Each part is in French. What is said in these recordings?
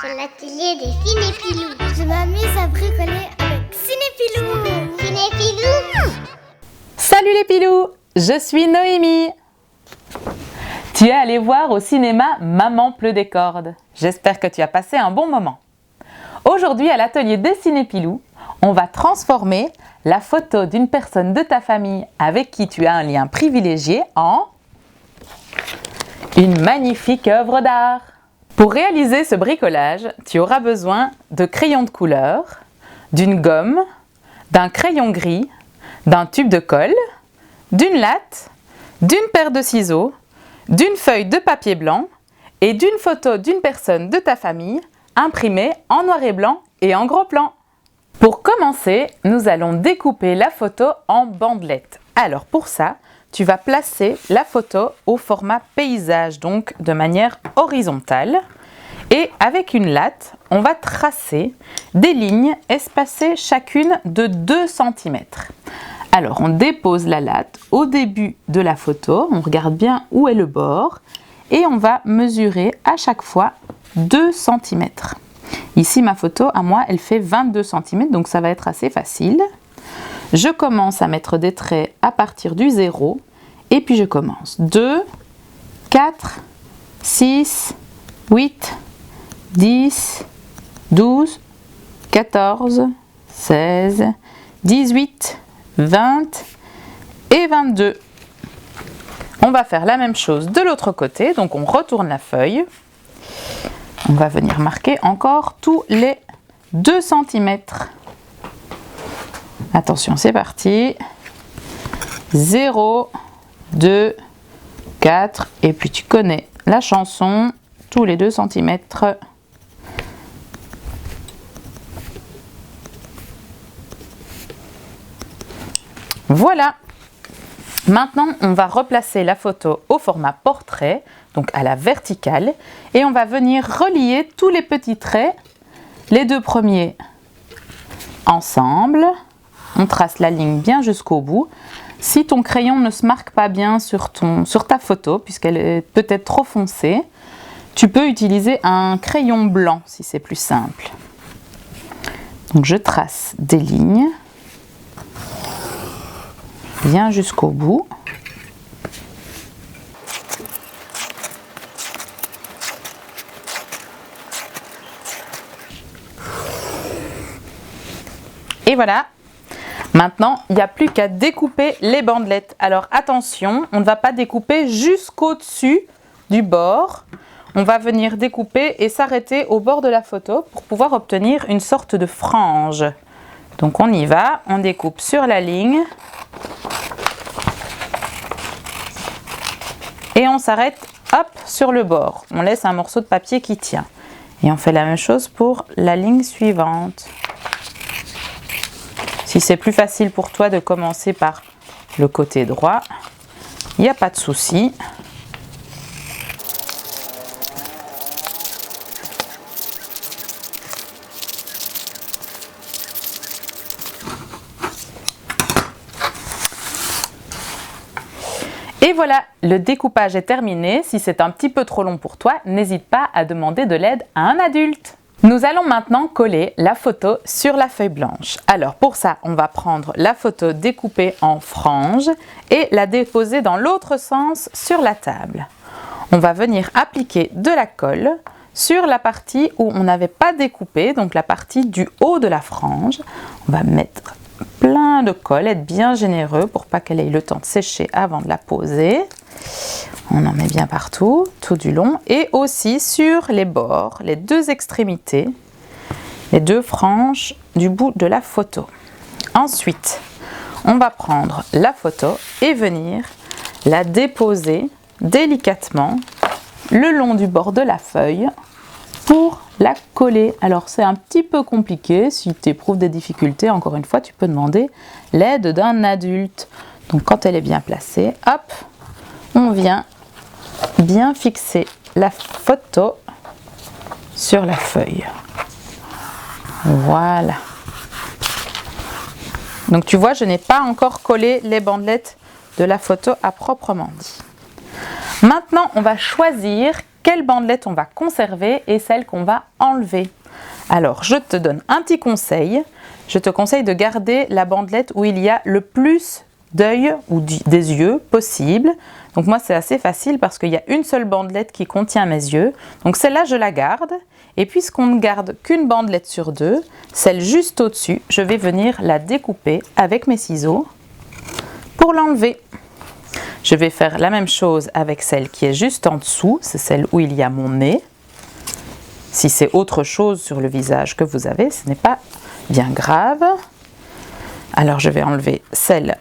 C'est l'atelier des cinépilous. Je m'amuse à bricoler avec cinépilous. Cinépilous. Salut les pilous, je suis Noémie. Tu es allé voir au cinéma Maman pleut des cordes. J'espère que tu as passé un bon moment. Aujourd'hui à l'atelier des cinépilous, on va transformer la photo d'une personne de ta famille avec qui tu as un lien privilégié en une magnifique œuvre d'art. Pour réaliser ce bricolage, tu auras besoin de crayons de couleur, d'une gomme, d'un crayon gris, d'un tube de colle, d'une latte, d'une paire de ciseaux, d'une feuille de papier blanc et d'une photo d'une personne de ta famille imprimée en noir et blanc et en gros plan. Pour commencer, nous allons découper la photo en bandelettes. Alors pour ça, tu vas placer la photo au format paysage, donc de manière horizontale. Et avec une latte, on va tracer des lignes espacées chacune de 2 cm. Alors on dépose la latte au début de la photo, on regarde bien où est le bord et on va mesurer à chaque fois 2 cm. Ici ma photo à moi elle fait 22 cm donc ça va être assez facile. Je commence à mettre des traits à partir du 0 et puis je commence 2, 4, 6, 8, 10, 12, 14, 16, 18, 20 et 22. On va faire la même chose de l'autre côté, donc on retourne la feuille. On va venir marquer encore tous les 2 cm. Attention, c'est parti. 0, 2, 4, et puis tu connais la chanson, tous les 2 cm. Voilà. Maintenant, on va replacer la photo au format portrait, donc à la verticale, et on va venir relier tous les petits traits, les 2 premiers ensemble. On trace la ligne bien jusqu'au bout. Si ton crayon ne se marque pas bien sur ta photo, puisqu'elle est peut-être trop foncée, tu peux utiliser un crayon blanc si c'est plus simple. Donc je trace des lignes bien jusqu'au bout. Et voilà. Maintenant, il n'y a plus qu'à découper les bandelettes. Alors attention, on ne va pas découper jusqu'au-dessus du bord. On va venir découper et s'arrêter au bord de la photo pour pouvoir obtenir une sorte de frange. Donc on y va, on découpe sur la ligne. Et on s'arrête, hop, sur le bord. On laisse un morceau de papier qui tient. Et on fait la même chose pour la ligne suivante. Si c'est plus facile pour toi de commencer par le côté droit, il n'y a pas de souci. Et voilà, le découpage est terminé. Si c'est un petit peu trop long pour toi, n'hésite pas à demander de l'aide à un adulte. Nous allons maintenant coller la photo sur la feuille blanche. Alors pour ça, on va prendre la photo découpée en franges et la déposer dans l'autre sens sur la table. On va venir appliquer de la colle sur la partie où on n'avait pas découpé, donc la partie du haut de la frange. On va mettre plein de colle, être bien généreux pour pas qu'elle ait le temps de sécher avant de la poser. On en met bien partout, tout du long, et aussi sur les bords, les 2 extrémités, les 2 franges du bout de la photo. Ensuite, on va prendre la photo et venir la déposer délicatement le long du bord de la feuille pour la coller. Alors c'est un petit peu compliqué, si tu éprouves des difficultés, encore une fois, tu peux demander l'aide d'un adulte. Donc quand elle est bien placée, hop, on vient bien fixer la photo sur la feuille. Voilà. Donc tu vois, je n'ai pas encore collé les bandelettes de la photo à proprement dit. Maintenant, on va choisir quelle bandelette on va conserver et celle qu'on va enlever. Alors, je te donne un petit conseil. Je te conseille de garder la bandelette où il y a le plus d'œils ou des yeux possible. Donc moi, c'est assez facile parce qu'il y a une seule bandelette qui contient mes yeux. Donc celle-là, je la garde. Et puisqu'on ne garde qu'une bandelette sur deux, celle juste au-dessus, je vais venir la découper avec mes ciseaux pour l'enlever. Je vais faire la même chose avec celle qui est juste en dessous, c'est celle où il y a mon nez. Si c'est autre chose sur le visage que vous avez, ce n'est pas bien grave. Alors je vais enlever celle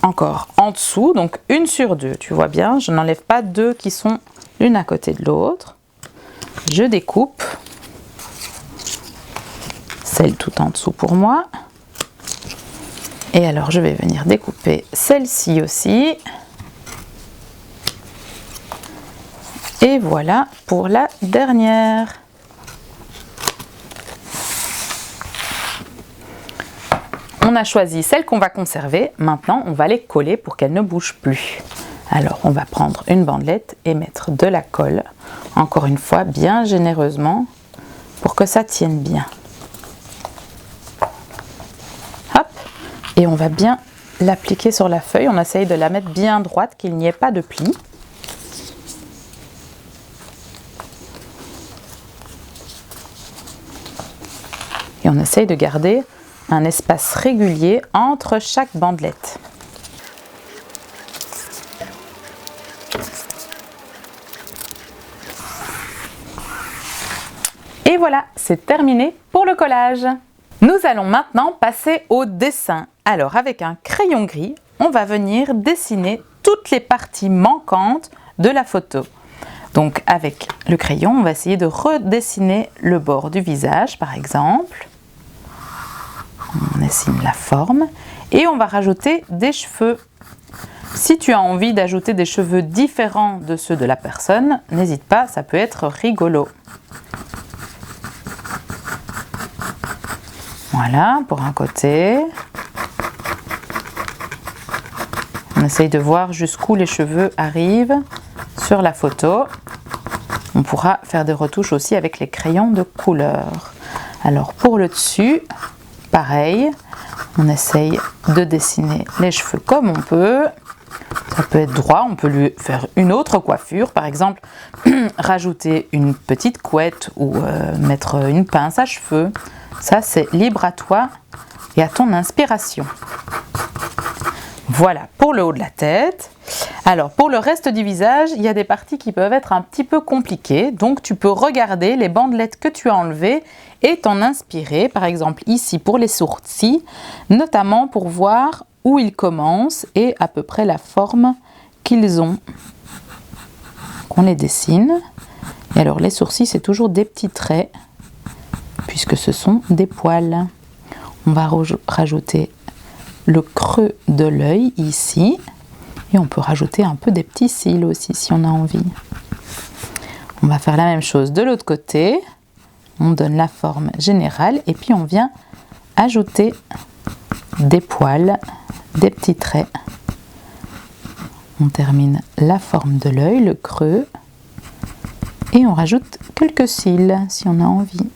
encore en dessous, donc une sur deux, tu vois bien, je n'enlève pas deux qui sont l'une à côté de l'autre. Je découpe celle tout en dessous pour moi. Et alors je vais venir découper celle-ci aussi. Et voilà pour la dernière. On a choisi celle qu'on va conserver. Maintenant, on va les coller pour qu'elles ne bougent plus. Alors, on va prendre une bandelette et mettre de la colle. Encore une fois, bien généreusement pour que ça tienne bien. Hop. Et on va bien l'appliquer sur la feuille. On essaye de la mettre bien droite, qu'il n'y ait pas de plis. Et on essaye de garder un espace régulier entre chaque bandelette. Et voilà, c'est terminé pour le collage. Nous allons maintenant passer au dessin. Alors avec un crayon gris, on va venir dessiner toutes les parties manquantes de la photo. Donc avec le crayon, on va essayer de redessiner le bord du visage par exemple. On dessine la forme et on va rajouter des cheveux. Si tu as envie d'ajouter des cheveux différents de ceux de la personne, n'hésite pas, ça peut être rigolo. Voilà, pour un côté. On essaye de voir jusqu'où les cheveux arrivent sur la photo. On pourra faire des retouches aussi avec les crayons de couleur. Alors pour le dessus, pareil, on essaye de dessiner les cheveux comme on peut. Ça peut être droit, on peut lui faire une autre coiffure, par exemple rajouter une petite couette ou mettre une pince à cheveux. Ça, c'est libre à toi et à ton inspiration. Voilà pour le haut de la tête. Alors pour le reste du visage, il y a des parties qui peuvent être un petit peu compliquées. Donc tu peux regarder les bandelettes que tu as enlevées et t'en inspirer. Par exemple ici pour les sourcils, notamment pour voir où ils commencent et à peu près la forme qu'ils ont. On les dessine. Et alors les sourcils, c'est toujours des petits traits puisque ce sont des poils. On va rajouter le creux de l'œil ici. Et on peut rajouter un peu des petits cils aussi si on a envie. On va faire la même chose de l'autre côté. On donne la forme générale et puis on vient ajouter des poils, des petits traits. On termine la forme de l'œil, le creux. Et on rajoute quelques cils si on a envie.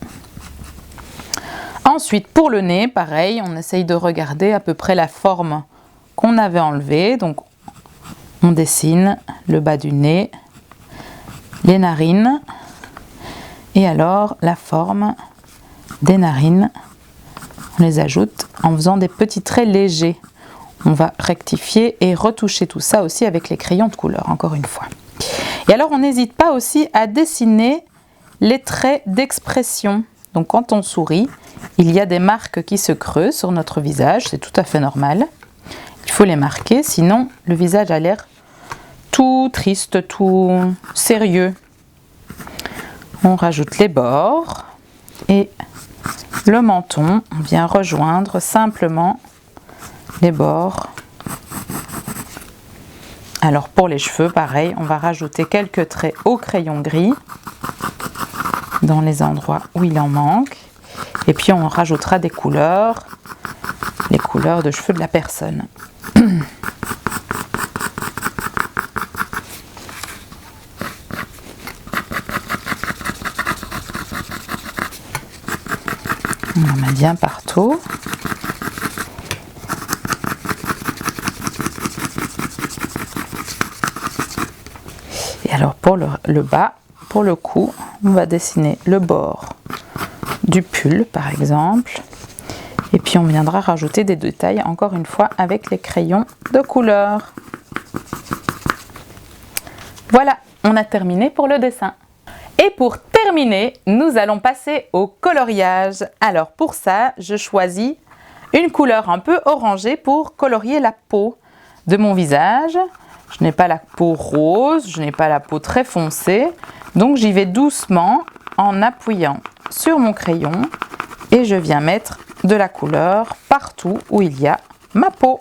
Ensuite, pour le nez, pareil, on essaye de regarder à peu près la forme qu'on avait enlevée. Donc, on dessine le bas du nez, les narines et alors la forme des narines. On les ajoute en faisant des petits traits légers. On va rectifier et retoucher tout ça aussi avec les crayons de couleur, encore une fois. Et alors, on n'hésite pas aussi à dessiner les traits d'expression. Donc, quand on sourit, il y a des marques qui se creusent sur notre visage, c'est tout à fait normal. Il faut les marquer, sinon le visage a l'air tout triste, tout sérieux. On rajoute les bords et le menton. On vient rejoindre simplement les bords. Alors pour les cheveux, pareil, on va rajouter quelques traits au crayon gris dans les endroits où il en manque. Et puis on rajoutera des couleurs, les couleurs de cheveux de la personne. On en met bien partout. Et alors pour le bas, pour le cou, on va dessiner le bord du pull par exemple. Et puis on viendra rajouter des détails encore une fois avec les crayons de couleur. Voilà, on a terminé pour le dessin. Et pour terminer, nous allons passer au coloriage. Alors pour ça, je choisis une couleur un peu orangée pour colorier la peau de mon visage. Je n'ai pas la peau rose, je n'ai pas la peau très foncée. Donc j'y vais doucement en appuyant sur mon crayon et je viens mettre de la couleur partout où il y a ma peau.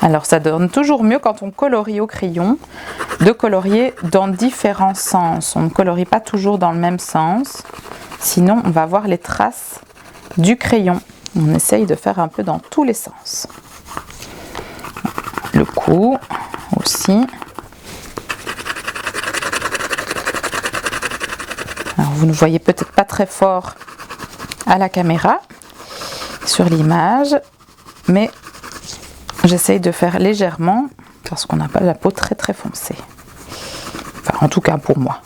Alors ça donne toujours mieux quand on colorie au crayon de colorier dans différents sens. On ne colorie pas toujours dans le même sens, sinon on va voir les traces du crayon. On essaye de faire un peu dans tous les sens. Le cou aussi. Alors vous ne voyez peut-être pas très fort à la caméra sur l'image, mais j'essaye de faire légèrement parce qu'on n'a pas la peau très très foncée. Enfin, en tout cas pour moi.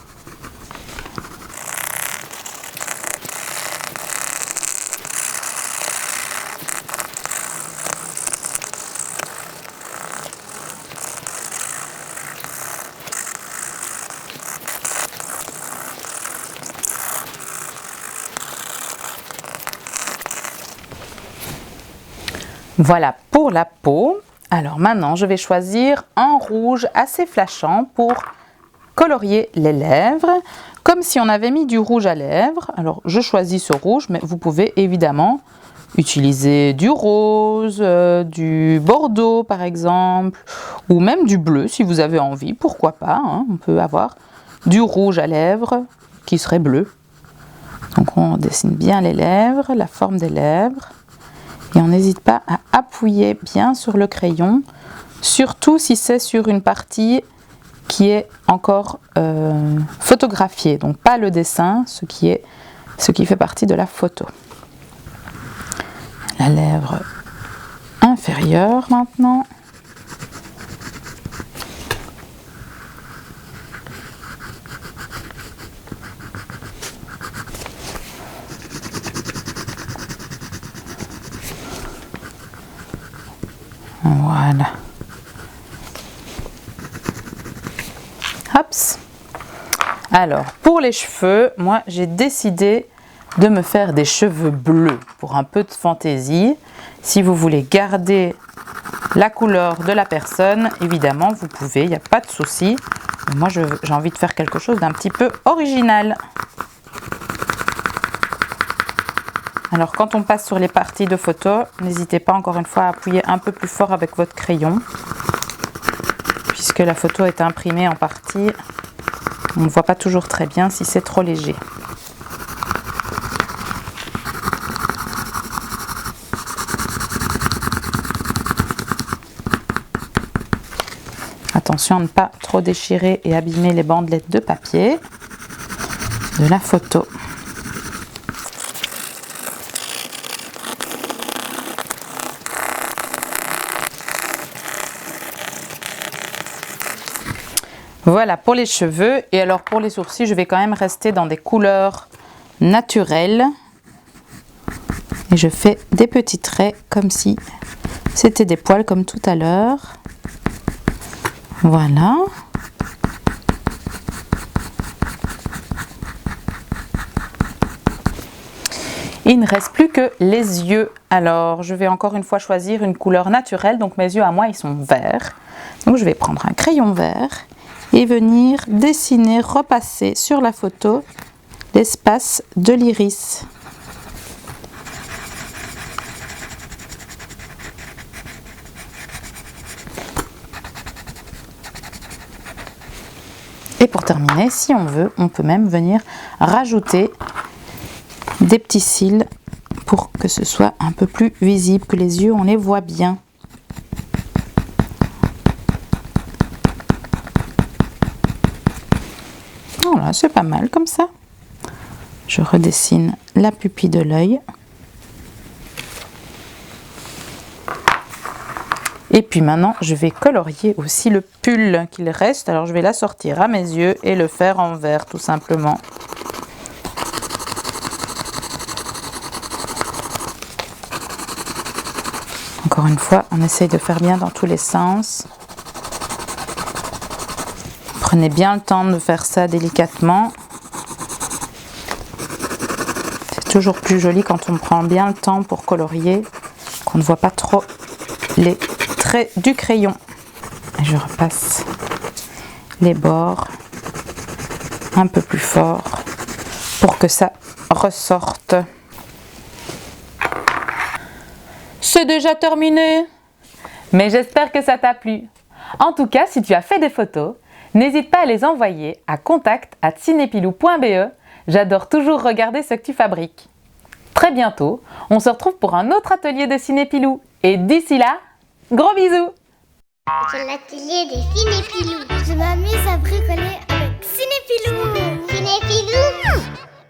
Voilà pour la peau. Alors maintenant, je vais choisir un rouge assez flashant pour colorier les lèvres, comme si on avait mis du rouge à lèvres. Alors je choisis ce rouge, mais vous pouvez évidemment utiliser du rose, du bordeaux par exemple, ou même du bleu si vous avez envie, pourquoi pas, hein. On peut avoir du rouge à lèvres qui serait bleu. Donc on dessine bien les lèvres, la forme des lèvres. Et on n'hésite pas à appuyer bien sur le crayon, surtout si c'est sur une partie qui est encore photographiée, donc pas le dessin, ce qui fait partie de la photo. La lèvre inférieure maintenant. Voilà. Hops. Alors, pour les cheveux, moi j'ai décidé de me faire des cheveux bleus pour un peu de fantaisie. Si vous voulez garder la couleur de la personne, évidemment vous pouvez, il n'y a pas de souci. Moi j'ai envie de faire quelque chose d'un petit peu original. Alors quand on passe sur les parties de photo, n'hésitez pas encore une fois à appuyer un peu plus fort avec votre crayon. Puisque la photo est imprimée en partie, on ne voit pas toujours très bien si c'est trop léger. Attention à ne pas trop déchirer et abîmer les bandelettes de papier de la photo. Voilà pour les cheveux. Et alors pour les sourcils, je vais quand même rester dans des couleurs naturelles. Et je fais des petits traits comme si c'était des poils comme tout à l'heure. Voilà. Il ne reste plus que les yeux. Alors je vais encore une fois choisir une couleur naturelle. Donc mes yeux à moi ils sont verts. Donc je vais prendre un crayon vert et venir dessiner, repasser sur la photo l'espace de l'iris. Et pour terminer, si on veut, on peut même venir rajouter des petits cils pour que ce soit un peu plus visible, que les yeux on les voit bien. Voilà, c'est pas mal comme ça. Je redessine la pupille de l'œil. Et puis maintenant, je vais colorier aussi le pull qu'il reste. Alors je vais l'assortir à mes yeux et le faire en vert tout simplement. Encore une fois, on essaye de faire bien dans tous les sens. Prenez bien le temps de faire ça délicatement. C'est toujours plus joli quand on prend bien le temps pour colorier, qu'on ne voit pas trop les traits du crayon. Et je repasse les bords un peu plus fort pour que ça ressorte. C'est déjà terminé, mais j'espère que ça t'a plu. En tout cas, si tu as fait des photos, n'hésite pas à les envoyer à contact@cinepilou.be. J'adore toujours regarder ce que tu fabriques. Très bientôt, on se retrouve pour un autre atelier de Cinépilou. Et d'ici là, gros bisous! C'est l'atelier des Cinépilous. Je m'amuse